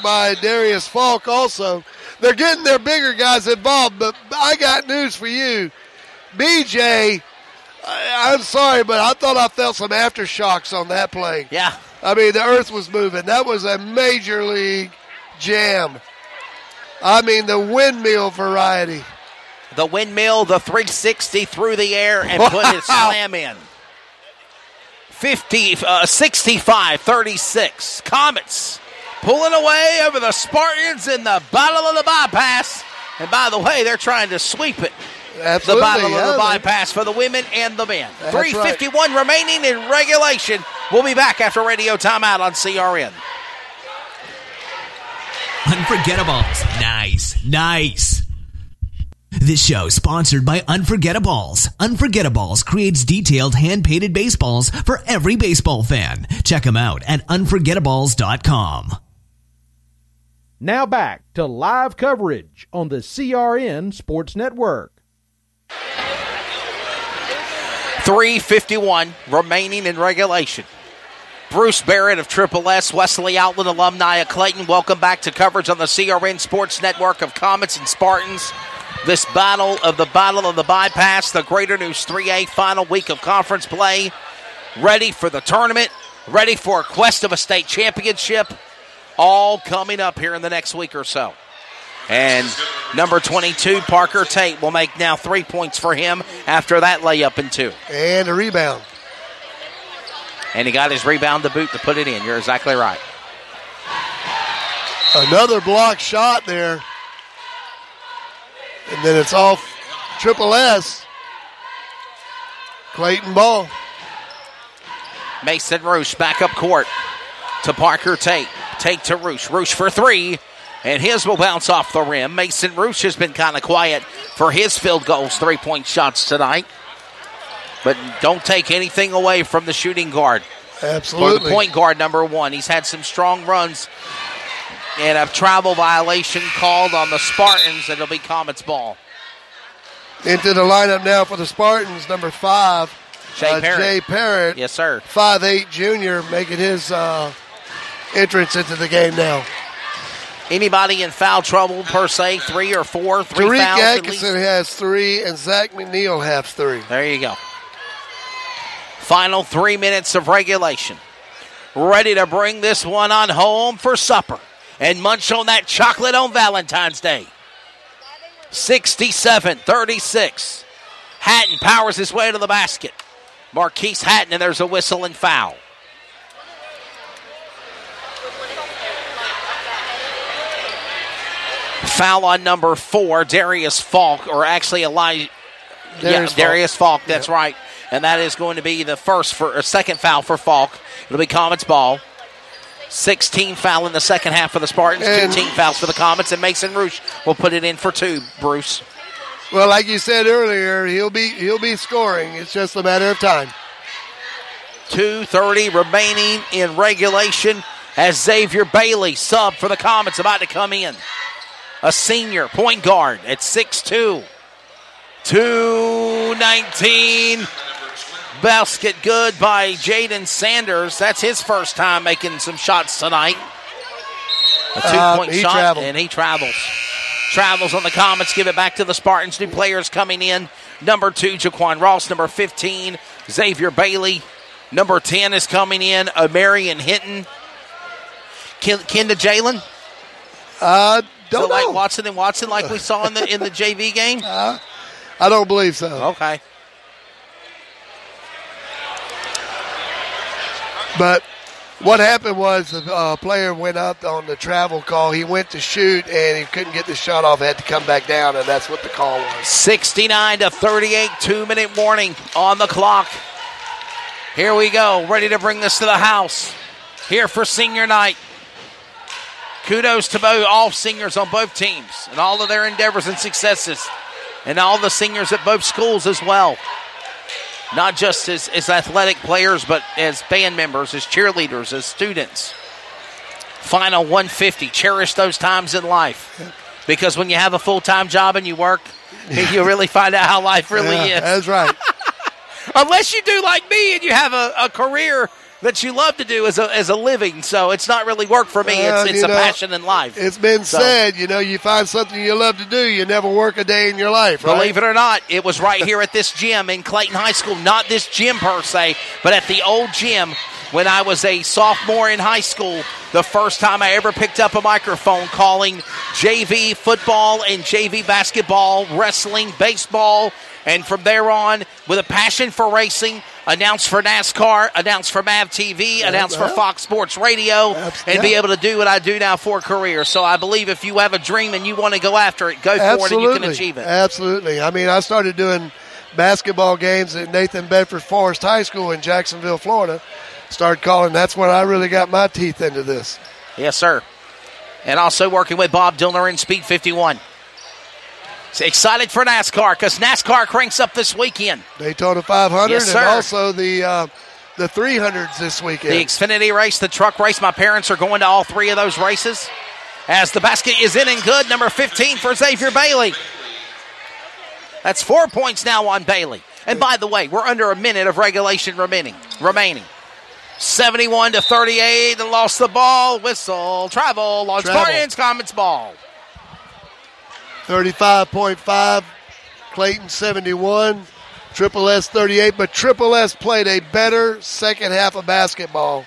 by Darius Falk also. They're getting their bigger guys involved, but I got news for you. BJ, I'm sorry, but I thought I felt some aftershocks on that play. Yeah. I mean, the earth was moving. That was a major league jam. I mean, the windmill variety. The windmill, the 360 through the air and put it slam in. 65-36. Comets pulling away over the Spartans in the Battle of the Bypass. And by the way, they're trying to sweep it. Absolutely. The Battle of the Bypass for the women and the men. That's 3:51 remaining in regulation. We'll be back after radio timeout on CRN. Unforgettables. Nice. This show is sponsored by Unforgettables. Unforgettables creates detailed hand-painted baseballs for every baseball fan. Check them out at unforgettables.com. Now back to live coverage on the CRN Sports Network. 3:51 remaining in regulation. Bruce Barrett of Triple S, Wesley Outland alumni of Clayton. Welcome back to coverage on the CRN Sports Network of Comets and Spartans. This Battle of the Bypass, the Greater News 3A final week of conference play. Ready for the tournament, ready for a quest of a state championship. All coming up here in the next week or so. And number 22, Parker Tate, will make now 3 points for him after that layup and 2. And a rebound. And he got his rebound to boot to put it in. You're exactly right. Another block shot there. And then it's off Triple S. Clayton ball. Mason Roosh back up court to Parker Tate. Tate to Roosh. Roosh for 3. And his will bounce off the rim. Mason Roosh has been kind of quiet for his field goals, 3-point shots tonight. But don't take anything away from the shooting guard. Absolutely. Or the point guard, number 1. He's had some strong runs. And a travel violation called on the Spartans. It'll be Comets ball. Into the lineup now for the Spartans, number 5. Jay Parrott. Yes, sir. 5'8" junior, making his entrance into the game now. Anybody in foul trouble per se? 3 or 4? 3 Tariq fouls Atkinson has 3, and Zach McNeil has 3. There you go. Final 3 minutes of regulation. Ready to bring this one on home for supper and munch on that chocolate on Valentine's Day. 67-36. Hatton powers his way to the basket. Marquise Hatton, and there's a whistle and foul. Foul on number 4, Darius Falk, or actually Darius Falk, that's right. And that is going to be the second foul for Falk. It'll be Comets ball. 16 foul in the second half for the Spartans, 2 team fouls for the Comets, and Mason Roosh will put it in for 2, Bruce. Well, like you said earlier, he'll be scoring. It's just a matter of time. 2:30 remaining in regulation as Xavier Bailey, sub for the Comets, about to come in. A senior point guard at 6'2". 2:19. Basket good by Jaden Sanders. That's his first time making some shots tonight. A 2-point shot, traveled. And he travels. Travels on the Comets, give it back to the Spartans. New players coming in. Number 2, Jaquan Ross. Number 15, Xavier Bailey. Number 10 is coming in, Marion Hinton. Kin to Jalen? Don't know. Like Watson and Watson like we saw in the JV game? I don't believe so. Okay. But what happened was the player went up on the travel call. He went to shoot, and he couldn't get the shot off. Had to come back down, and that's what the call was. 69-38, 2-minute warning on the clock. Here we go, ready to bring this to the house. Here for senior night. Kudos to all seniors on both teams and all of their endeavors and successes, and all the seniors at both schools as well. Not just as athletic players, but as band members, as cheerleaders, as students. Final 150. Cherish those times in life. Because when you have a full-time job and you work, you really find out how life really is. That's right. Unless you do like me and you have a career that you love to do as a living, so it's not really work for me. It's a passion in life. It's been said, you find something you love to do, you never work a day in your life, right? Believe it or not, it was right here at this gym in Clayton High School, not this gym per se, but at the old gym when I was a sophomore in high school, the first time I ever picked up a microphone calling JV football and JV basketball, wrestling, baseball, and from there on, with a passion for racing, announced for NASCAR, announced for MAV TV, announced for Fox Sports Radio, and be able to do what I do now for a career. So I believe if you have a dream and you want to go after it, go for it and you can achieve it. Absolutely. I mean, I started doing basketball games at Nathan Bedford Forest High School in Jacksonville, Florida. Started calling. That's when I really got my teeth into this. Yes, sir. And also working with Bob Dillner in Speed 51. So excited for NASCAR because NASCAR cranks up this weekend. Daytona 500 yes, and also the 300s this weekend. The Xfinity race, the truck race. My parents are going to all three of those races. As the basket is in and good, number 15 for Xavier Bailey. That's 4 points now on Bailey. And by the way, we're under a minute of regulation remaining. 71-38, and lost the ball. Whistle, travel on Spartans, Comets ball. 35.5, Clayton 71, Triple S 38, but Triple S played a better second half of basketball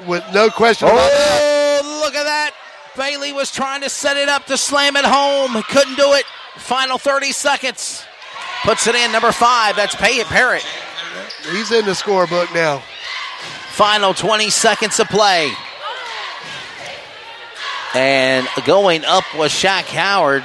with no question about that. Oh, look at that. Bailey was trying to set it up to slam it home. Couldn't do it. Final 30 seconds. Puts it in, number 5. That's Parrott. He's in the scorebook now. Final 20 seconds of play. And going up was Shaq Howard.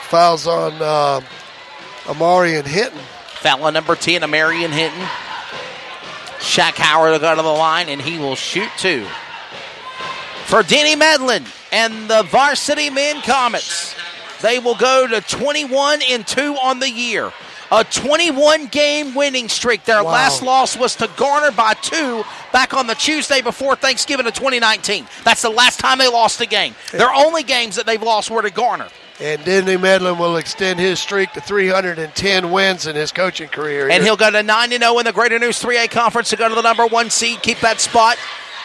Fouls on Amarian Hinton. Foul on number 10, Amarian Hinton. Shaq Howard will go to the line, and he will shoot 2. For Denny Medlin and the Varsity Men Comets, they will go to 21-2 on the year. A 21-game winning streak. Their last loss was to Garner by 2 back on the Tuesday before Thanksgiving of 2019. That's the last time they lost a game. Their only games that they've lost were to Garner. And Denny Medlin will extend his streak to 310 wins in his coaching career. And he'll go to 9-0 in the Greater News 3A Conference to go to the number 1 seed, keep that spot.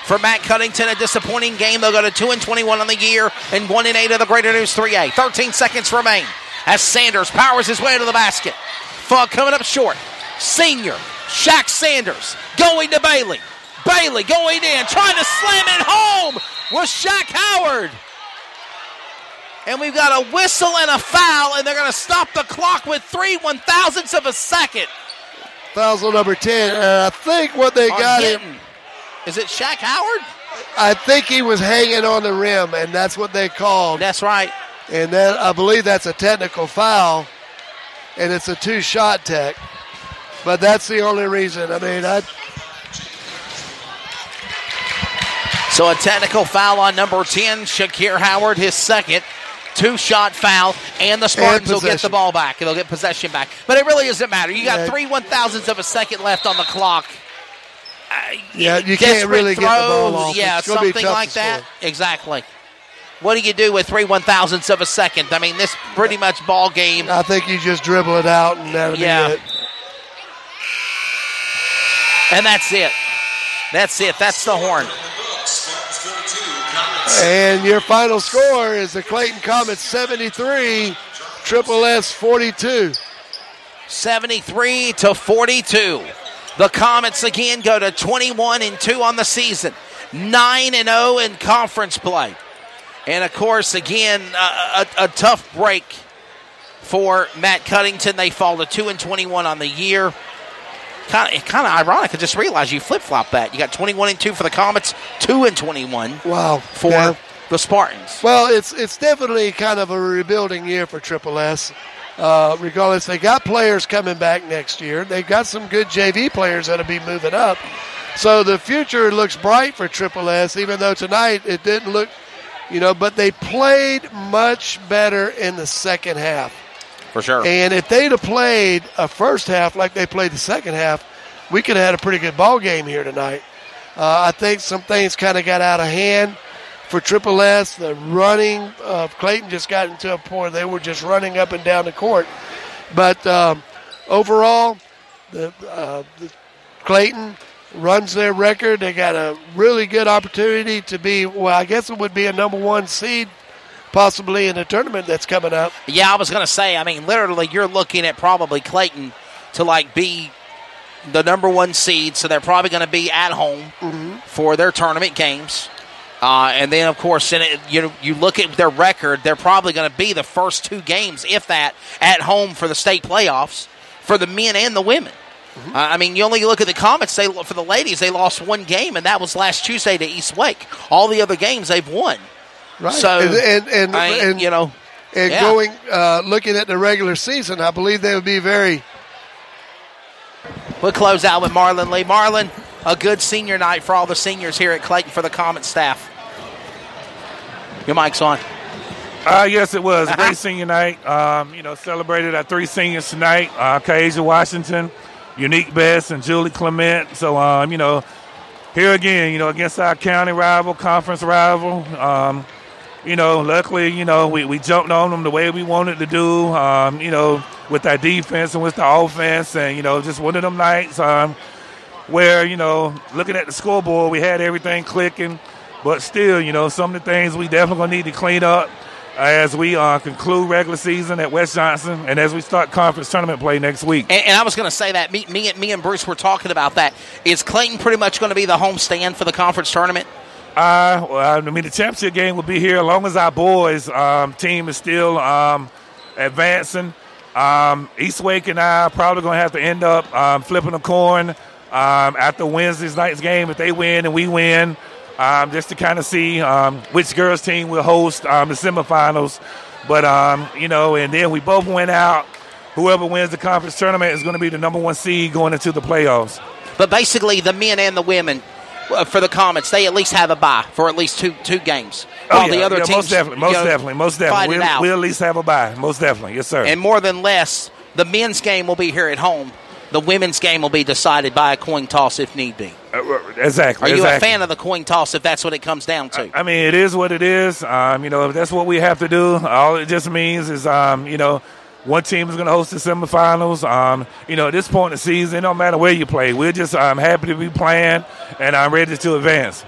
For Matt Cuddington, a disappointing game. They'll go to 2-21 on the year and 1-8 in the Greater News 3A. 13 seconds remain as Sanders powers his way to the basket. Fug coming up short. Senior Shaq Sanders going to Bailey. Bailey going in, trying to slam it home with Shaq Howard. And we've got a whistle and a foul, and they're going to stop the clock with 3/1000ths of a second. Fouls on number 10. I think what they got him. Is it Shaq Howard? I think he was hanging on the rim, and that's what they called. That's right. And that, I believe that's a technical foul, and it's a 2-shot tech. But that's the only reason. I mean, So a technical foul on number 10, Shakir Howard, his second. 2-shot foul, and the Spartans will get the ball back. They'll get possession back. But it really doesn't matter. You got 3/1000ths of a second left on the clock. You can't really get the ball off. Yeah, something like that. Exactly. What do you do with 3/1000ths of a second? I mean, this pretty much ball game. I think you just dribble it out, and that'll be it. And that's it. That's it. That's the horn. And your final score is the Clayton Comets 73, Triple S 42. 73-42. The Comets again go to 21-2 on the season, 9-0 in conference play. And of course, again, a tough break for Matt Cuddington. They fall to 2-21 on the year. Kind of ironic. I just realized you flip-flop that. You got 21-2 for the Comets, 2-21. Wow. For the Spartans. Well, it's definitely kind of a rebuilding year for Triple S. Regardless, they got players coming back next year. They've got some good JV players that'll be moving up. So the future looks bright for Triple S, even though tonight it didn't look, but they played much better in the second half. For sure. And if they'd have played a first half like they played the second half, we could have had a pretty good ball game here tonight. I think some things kind of got out of hand for Triple S. The running of Clayton just got into a point they were just running up and down the court. But overall, the Clayton runs their record. They got a really good opportunity to be, well, I guess it would be a number 1 seed possibly in the tournament that's coming up. Yeah, I was going to say, I mean, literally you're looking at probably Clayton to, be the number 1 seed, so they're probably going to be at home for their tournament games. And then, of course, you look at their record, they're probably going to be the first 2 games, if that, at home for the state playoffs for the men and the women. I mean, you only look at the Comets. For the ladies, they lost 1 game, and that was last Tuesday to East Wake. All the other games they've won. Right. So, and going looking at the regular season, I believe they would be very. We'll close out with Marlon Lee. Marlon, a good senior night for all the seniors here at Clayton for the Comet staff. Your mic's on. Yes, it was a great senior night. Celebrated our 3 seniors tonight: Kasia Washington, Unique Best, and Julie Clement. So, here again, against our county rival, conference rival. Luckily, we jumped on them the way we wanted to do. With our defense and with the offense, and just one of them nights where looking at the scoreboard, we had everything clicking, but still, some of the things we definitely gonna need to clean up as we conclude regular season at West Johnson and as we start conference tournament play next week. And I was going to say that me and Bruce were talking about that. Is Clayton pretty much going to be the home stand for the conference tournament? The championship game will be here as long as our boys team is still advancing. East Wake and I are probably going to have to end up flipping a coin after Wednesday night's game if they win and we win. Just to kind of see which girls' team will host the semifinals. But, and then we both went out. Whoever wins the conference tournament is going to be the number 1 seed going into the playoffs. But basically the men and the women for the Comets, they at least have a bye for at least two games. While the other teams, most definitely. We'll at least have a bye. Most definitely. Yes, sir. And more than less, the men's game will be here at home. The women's game will be decided by a coin toss if need be. Exactly. Are you a fan of the coin toss if that's what it comes down to? I mean, it is what it is. If that's what we have to do, all it just means is, one team is going to host the semifinals. At this point in the season, it don't matter where you play. We're just happy to be playing, and I'm ready to advance.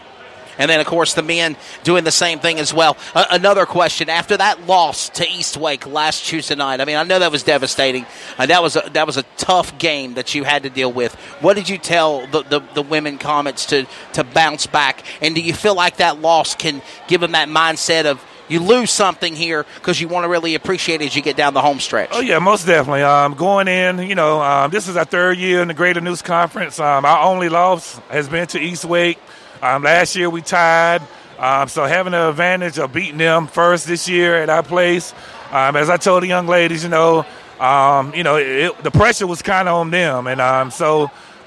And then, of course, the men doing the same thing as well. Another question. After that loss to East Wake last Tuesday night, I mean, I know that was devastating. That was a tough game that you had to deal with. What did you tell the women Comets to bounce back? And do you feel like that loss can give them that mindset of you lose something here because you want to really appreciate it as you get down the home stretch? Oh, yeah, most definitely. Going in, this is our 3rd year in the Greater News Conference. Our only loss has been to East Wake. Last year we tied, so having the advantage of beating them first this year at our place. As I told the young ladies, the pressure was kind of on them. And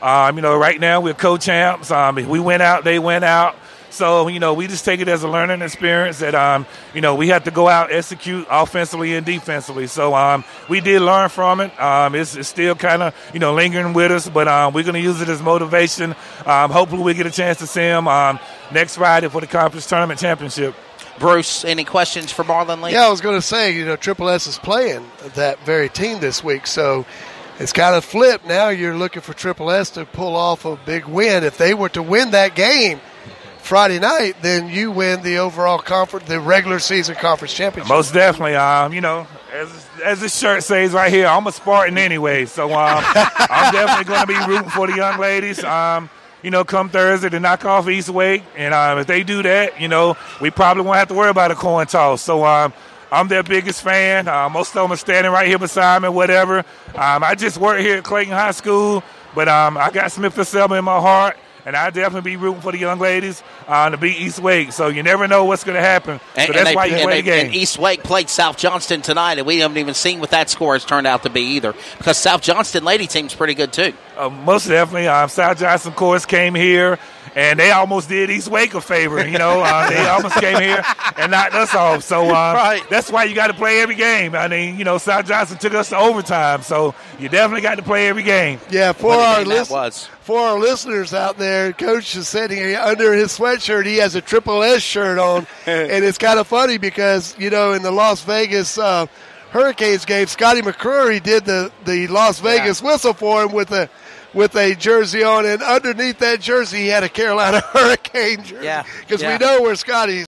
right now we're co-champs. If we went out, they went out. So, we just take it as a learning experience that, we have to go out, execute offensively and defensively. So we did learn from it. It's still kind of, lingering with us, but we're going to use it as motivation. Hopefully we get a chance to see them next Friday for the conference tournament championship. Bruce, any questions for Marlon Lee? Yeah, I was going to say, Triple S is playing that very team this week, so it's kind of flipped. Now you're looking for Triple S to pull off a big win. If they were to win that game Friday night, then you win the overall conference, the regular season conference championship. Most definitely. As this shirt says right here, I'm a Spartan anyway, so I'm definitely going to be rooting for the young ladies. Come Thursday to knock off East Wake, and if they do that, we probably won't have to worry about a coin toss. So I'm their biggest fan. Most of them are standing right here beside me, whatever. I just work here at Clayton High School, but I got Smithfield-Selma in my heart. And I'll definitely be rooting for the young ladies to beat East Wake. So you never know what's going to happen. So that's why you play the game. And East Wake played South Johnston tonight, and we haven't even seen what that score has turned out to be either. Because South Johnston lady team's pretty good too. Most definitely. South Johnston, of course, came here, and they almost did East Wake a favor. They almost came here and knocked us off. So right. That's why you got to play every game. I mean, South Johnston took us to overtime. So you definitely got to play every game. Yeah, for our listeners out there, Coach is sitting here under his sweatshirt. He has a Triple S shirt on, and it's kind of funny because, in the Las Vegas Hurricanes game, Scotty McCrory did the Las Vegas whistle for him with with a jersey on, and underneath that jersey he had a Carolina Hurricane jersey. Yeah. Because we know where Scotty's